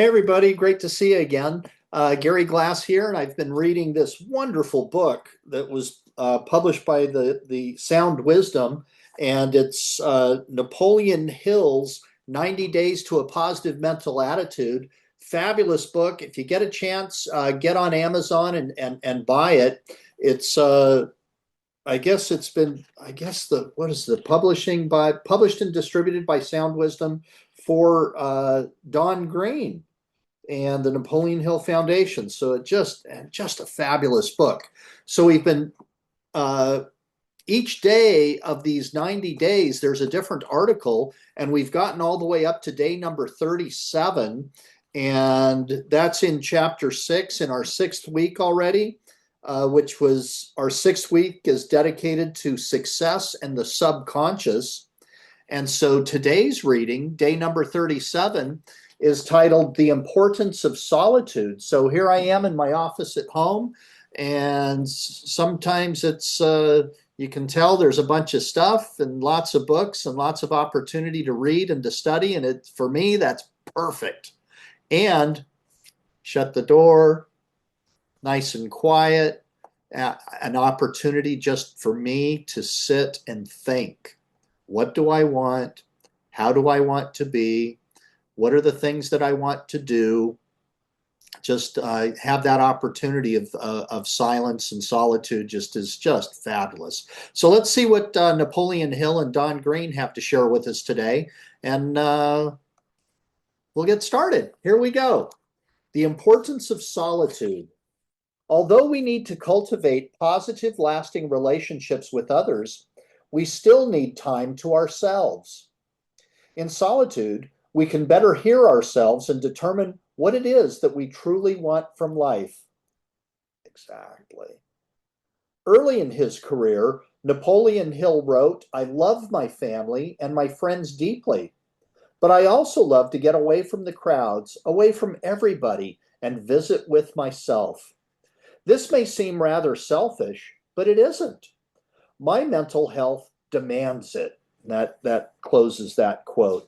Hey everybody, great to see you again. Gary Glass here, and I've been reading this wonderful book that was published by the Sound Wisdom, and it's Napoleon Hill's 90 Days to a Positive Mental Attitude. Fabulous book. If you get a chance, get on Amazon and buy it. It's I guess it's been I guess the what is the published and distributed by Sound Wisdom for Don Green and the Napoleon Hill Foundation. So it just a fabulous book. So we've been uh, each day of these 90 days, there's a different article, and we've gotten all the way up to day number 37, and that's in chapter 6 in our sixth week already. Which was our sixth week is dedicated to success and the subconscious. And so today's reading, day number 37, is titled The Importance of Solitude. So here I am in my office at home, and sometimes you can tell there's a bunch of stuff and lots of books and lots of opportunity to read and to study. And for me, that's perfect. And shut the door, nice and quiet, an opportunity just for me to sit and think. What do I want? How do I want to be? What are the things that I want to do? Just have that opportunity of silence and solitude just fabulous. So let's see what Napoleon Hill and Don Green have to share with us today. And we'll get started. Here we go. The importance of solitude. Although we need to cultivate positive, lasting relationships with others, we still need time to ourselves. In solitude, we can better hear ourselves and determine what it is that we truly want from life. Exactly. Early in his career, Napoleon Hill wrote, "I love my family and my friends deeply, but I also love to get away from the crowds, away from everybody, and visit with myself. This may seem rather selfish, but it isn't. My mental health demands it." That closes that quote.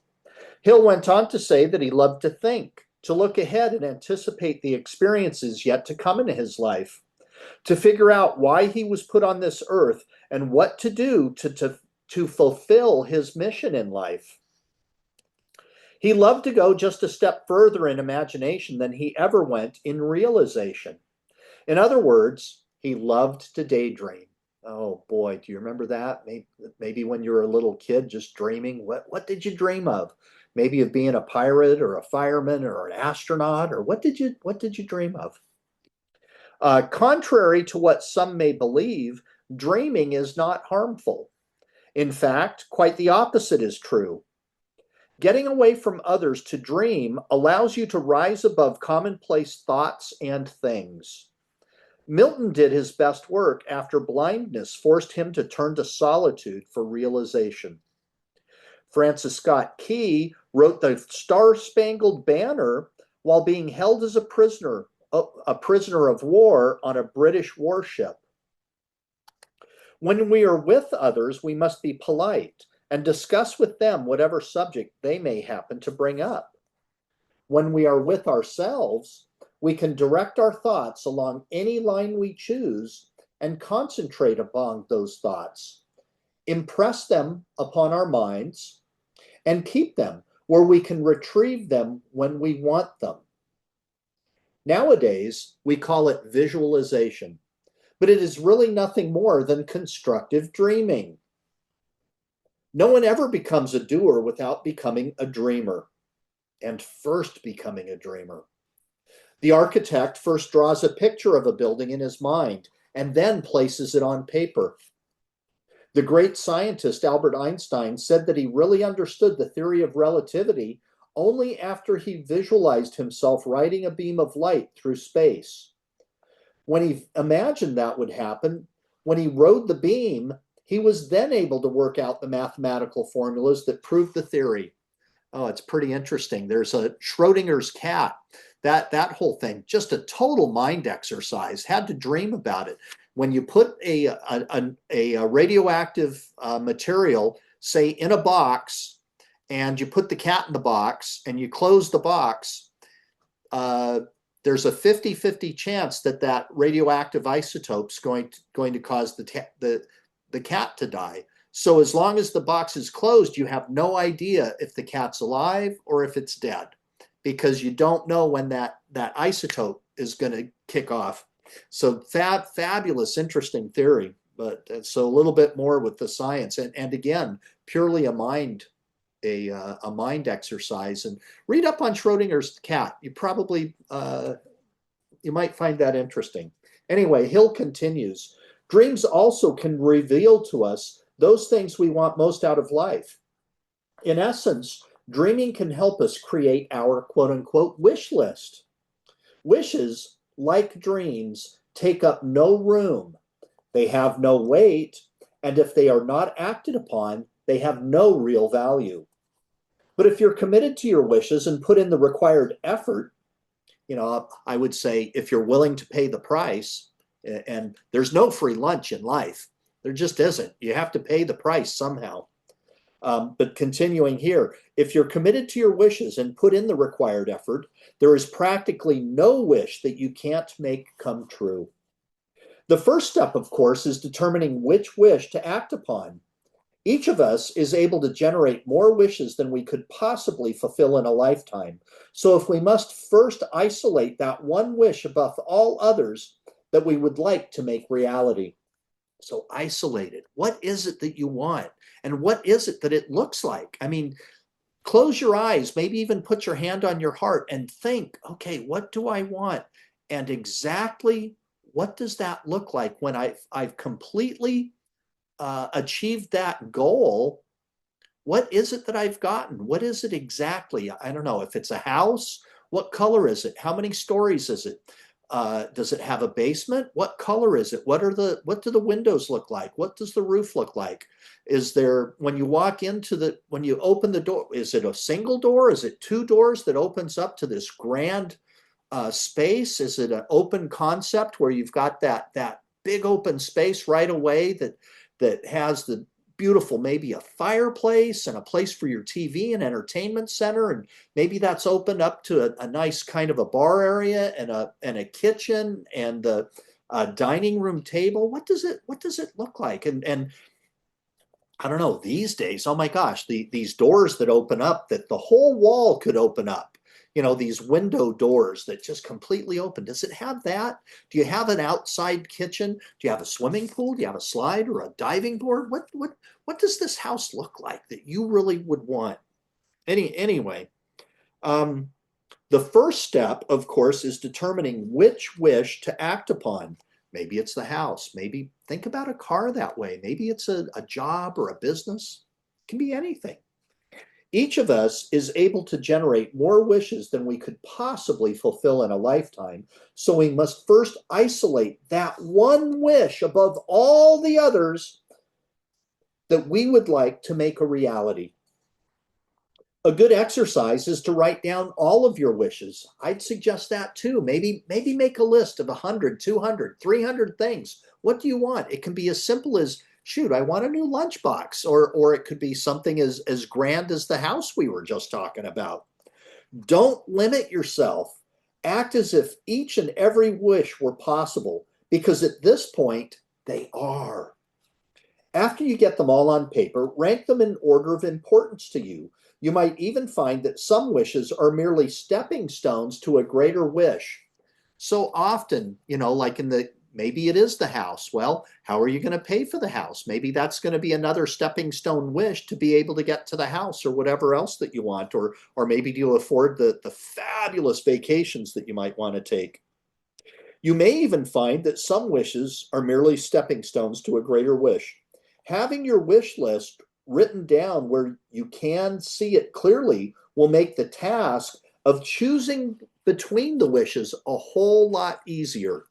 Hill went on to say that he loved to think, to look ahead and anticipate the experiences yet to come in his life, to figure out why he was put on this earth and what to do to fulfill his mission in life. He loved to go just a step further in imagination than he ever went in realization. In other words, he loved to daydream. Oh boy, do you remember that? Maybe when you were a little kid, just dreaming. What did you dream of? Maybe of being a pirate or a fireman or an astronaut, or what did you dream of? Contrary to what some may believe, dreaming is not harmful. In fact, quite the opposite is true. Getting away from others to dream allows you to rise above commonplace thoughts and things. Milton did his best work after blindness forced him to turn to solitude for realization. Francis Scott Key wrote the Star-Spangled Banner while being held as a prisoner of war on a British warship. When we are with others, we must be polite and discuss with them whatever subject they may happen to bring up. When we are with ourselves, we can direct our thoughts along any line we choose and concentrate upon those thoughts, impress them upon our minds, and keep them where we can retrieve them when we want them. Nowadays, we call it visualization, but it is really nothing more than constructive dreaming. No one ever becomes a doer without becoming a dreamer, and first becoming a dreamer. The architect first draws a picture of a building in his mind and then places it on paper. The great scientist Albert Einstein said that he really understood the theory of relativity only after he visualized himself riding a beam of light through space. When he imagined that would happen, when he rode the beam, he was then able to work out the mathematical formulas that proved the theory. Oh, it's pretty interesting. There's a Schrodinger's cat. That whole thing, just a total mind exercise. Had to dream about it. When you put a radioactive material, say in a box, and you put the cat in the box and you close the box, uh, there's a 50-50 chance that that radioactive isotope's going to cause the cat to die. So as long as the box is closed, you have no idea if the cat's alive or if it's dead, because you don't know when that isotope is going to kick off. So fabulous, interesting theory. But so a little bit more with the science, and again, purely a mind exercise. And read up on Schrodinger's cat. You probably you might find that interesting. Anyway, Hill continues. Dreams also can reveal to us those things we want most out of life. In essence, dreaming can help us create our quote unquote wish list. Wishes, like dreams, take up no room. They have no weight, and if they are not acted upon, they have no real value. But if you're committed to your wishes and put in the required effort, I would say if you're willing to pay the price, and there's no free lunch in life, there just isn't. You have to pay the price somehow. But continuing here, if you're committed to your wishes and put in the required effort, there is practically no wish that you can't make come true. The first step, of course, is determining which wish to act upon. Each of us is able to generate more wishes than we could possibly fulfill in a lifetime. So if we must first isolate that one wish above all others that we would like to make reality. So isolate it. What is it that you want? And what is it that it looks like? I mean, close your eyes, maybe even put your hand on your heart and think, okay, what do I want? And exactly what does that look like when I've completely achieved that goal? What is it that I've gotten? What is it exactly? I don't know. If it's a house, what color is it? How many stories is it? Does it have a basement? What color is it? What do the windows look like? What does the roof look like? Is there, when you open the door, is it a single door? Is it two doors that opens up to this grand space? Is it an open concept where you've got that big open space right away that has the beautiful, maybe a fireplace and a place for your TV and entertainment center, and maybe that's opened up to a nice kind of a bar area and a kitchen and a dining room table? What does it look like? And I don't know, these days, oh my gosh, these doors that open up, that the whole wall could open up, these window doors that just completely open. Does it have that? Do you have an outside kitchen? Do you have a swimming pool? Do you have a slide or a diving board? What does this house look like that you really would want? Anyway, the first step, of course, is determining which wish to act upon. Maybe it's the house. Maybe think about a car that way. Maybe it's a job or a business. It can be anything. Each of us is able to generate more wishes than we could possibly fulfill in a lifetime. So we must first isolate that one wish above all the others that we would like to make a reality. A good exercise is to write down all of your wishes. I'd suggest that too. Maybe make a list of 100, 200, 300 things. What do you want? It can be as simple as, shoot, I want a new lunchbox, or it could be something as grand as the house we were just talking about. Don't limit yourself. Act as if each and every wish were possible, because at this point, they are. After you get them all on paper, rank them in order of importance to you. You might even find that some wishes are merely stepping stones to a greater wish. So often, like maybe it is the house. Well, how are you going to pay for the house? Maybe that's going to be another stepping stone wish to be able to get to the house or whatever else that you want. Or maybe do you afford the fabulous vacations that you might want to take? You may even find that some wishes are merely stepping stones to a greater wish. Having your wish list written down where you can see it clearly will make the task of choosing between the wishes a whole lot easier.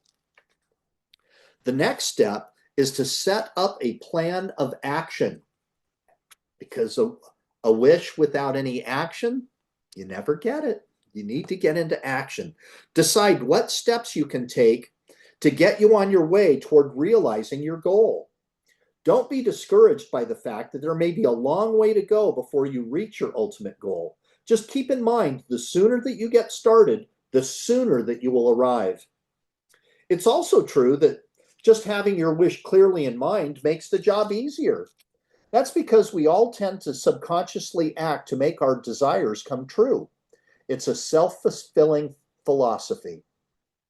The next step is to set up a plan of action, because a wish without any action, you never get it. You need to get into action. Decide what steps you can take to get you on your way toward realizing your goal. Don't be discouraged by the fact that there may be a long way to go before you reach your ultimate goal. Just keep in mind, the sooner that you get started, the sooner that you will arrive. It's also true that just having your wish clearly in mind makes the job easier. That's because we all tend to subconsciously act to make our desires come true. It's a self-fulfilling philosophy.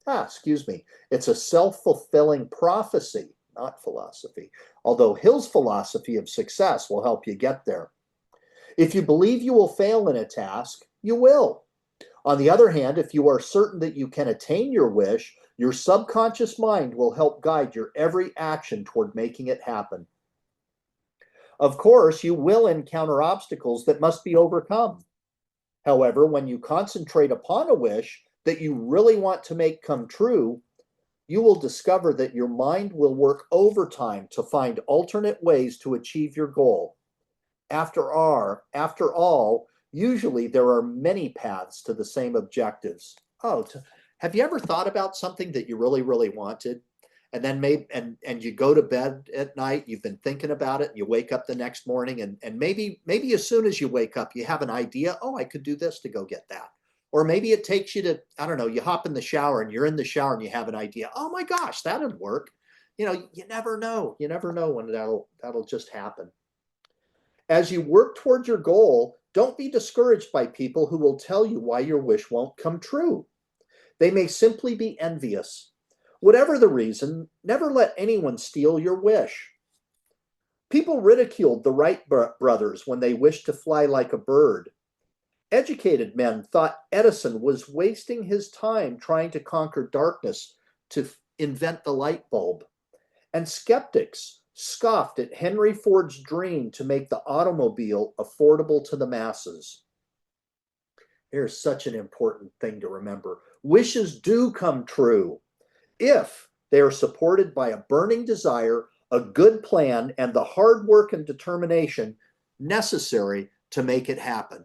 Excuse me. It's a self-fulfilling prophecy, not philosophy. Although Hill's philosophy of success will help you get there. If you believe you will fail in a task, you will. On the other hand, if you are certain that you can attain your wish, your subconscious mind will help guide your every action toward making it happen. Of course, you will encounter obstacles that must be overcome. However, when you concentrate upon a wish that you really want to make come true, you will discover that your mind will work overtime to find alternate ways to achieve your goal. After all, usually there are many paths to the same objectives. Have you ever thought about something that you really, really wanted? And then and you go to bed at night, you've been thinking about it, and you wake up the next morning, and maybe as soon as you wake up, you have an idea, oh, I could do this to go get that. Or maybe it takes you to, I don't know, you hop in the shower and you're in the shower and you have an idea, oh my gosh, that'd work. You never know. You never know when that'll just happen. As you work towards your goal, don't be discouraged by people who will tell you why your wish won't come true. They may simply be envious. Whatever the reason, never let anyone steal your wish. People ridiculed the Wright brothers when they wished to fly like a bird. Educated men thought Edison was wasting his time trying to conquer darkness to invent the light bulb. And skeptics scoffed at Henry Ford's dream to make the automobile affordable to the masses. Here's such an important thing to remember. Wishes do come true if they are supported by a burning desire, a good plan, and the hard work and determination necessary to make it happen.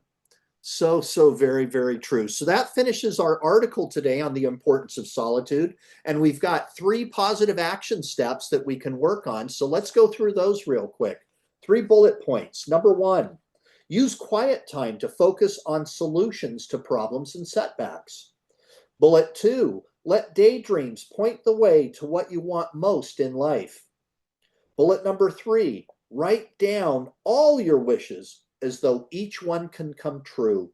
So very, very true. So that finishes our article today on the importance of solitude. And we've got 3 positive action steps that we can work on. So let's go through those real quick. 3 bullet points. Number 1, use quiet time to focus on solutions to problems and setbacks. Bullet 2, let daydreams point the way to what you want most in life. Bullet number 3, write down all your wishes as though each one can come true.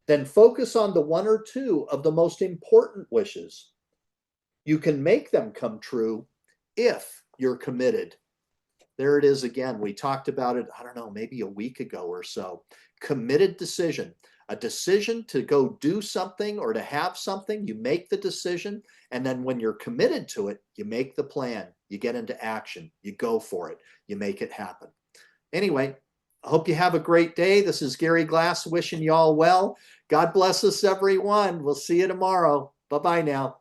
Then focus on the 1 or 2 of the most important wishes. You can make them come true if you're committed. There it is again. We talked about it, I don't know, maybe a week ago or so. Committed decision. A decision to go do something or to have something, you make the decision, and then when you're committed to it, you make the plan, you get into action, you go for it, you make it happen. Anyway, I hope you have a great day. This is Gary Glass wishing you all well. God bless us, everyone. We'll see you tomorrow. Bye-bye now.